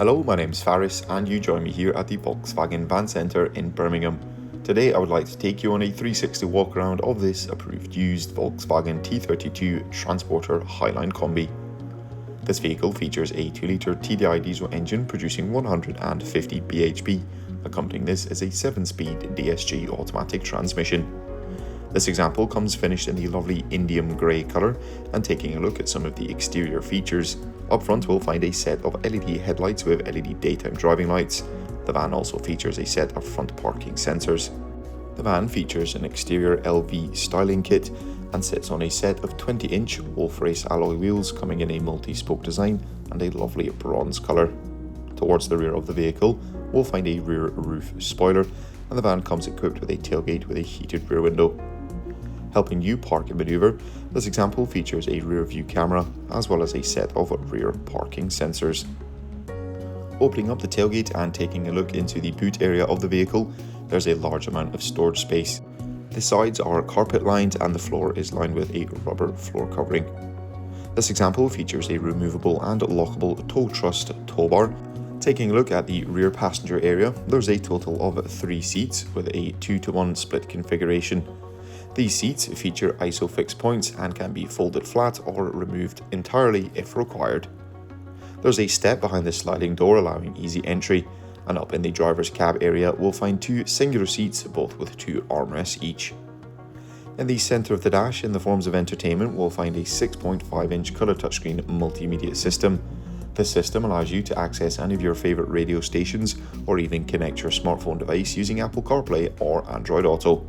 Hello, my name is Faris and you join me here at the Volkswagen Van Centre in Birmingham. Today I would like to take you on a 360 walk around of this approved used Volkswagen T32 Transporter Highline Kombi. This vehicle features a 2-litre TDI diesel engine producing 150 bhp. Accompanying this is a 7-speed DSG automatic transmission. This example comes finished in the lovely Indium Grey colour, and taking a look at some of the exterior features. Up front we'll find a set of LED headlights with LED daytime driving lights. The van also features a set of front parking sensors. The van features an exterior LV styling kit and sits on a set of 20-inch Wolfrace alloy wheels coming in a multi-spoke design and a lovely bronze colour. Towards the rear of the vehicle we'll find a rear roof spoiler, and the van comes equipped with a tailgate with a heated rear window. Helping you park and manoeuvre, this example features a rear view camera as well as a set of rear parking sensors. Opening up the tailgate and taking a look into the boot area of the vehicle, there's a large amount of storage space. The sides are carpet lined and the floor is lined with a rubber floor covering. This example features a removable and lockable tow truss tow bar. Taking a look at the rear passenger area, there's a total of 3 seats with a 2-to-1 split configuration. These seats feature ISOFIX points and can be folded flat or removed entirely if required. There's a step behind the sliding door allowing easy entry, and up in the driver's cab area we'll find 2 singular seats, both with 2 armrests each. In the centre of the dash, in the forms of entertainment, we'll find a 6.5-inch colour touchscreen multimedia system. This system allows you to access any of your favourite radio stations or even connect your smartphone device using Apple CarPlay or Android Auto.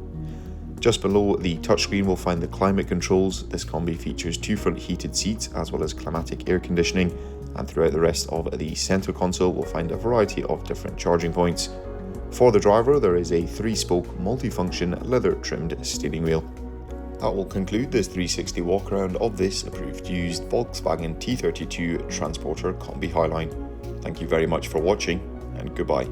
Just below the touchscreen we'll find the climate controls. This Kombi features 2 front heated seats as well as climatic air conditioning, and throughout the rest of the centre console we'll find a variety of different charging points. For the driver there is a 3-spoke multifunction leather trimmed steering wheel. That will conclude this 360 walk around of this approved used Volkswagen T32 Transporter Kombi Highline. Thank you very much for watching and goodbye.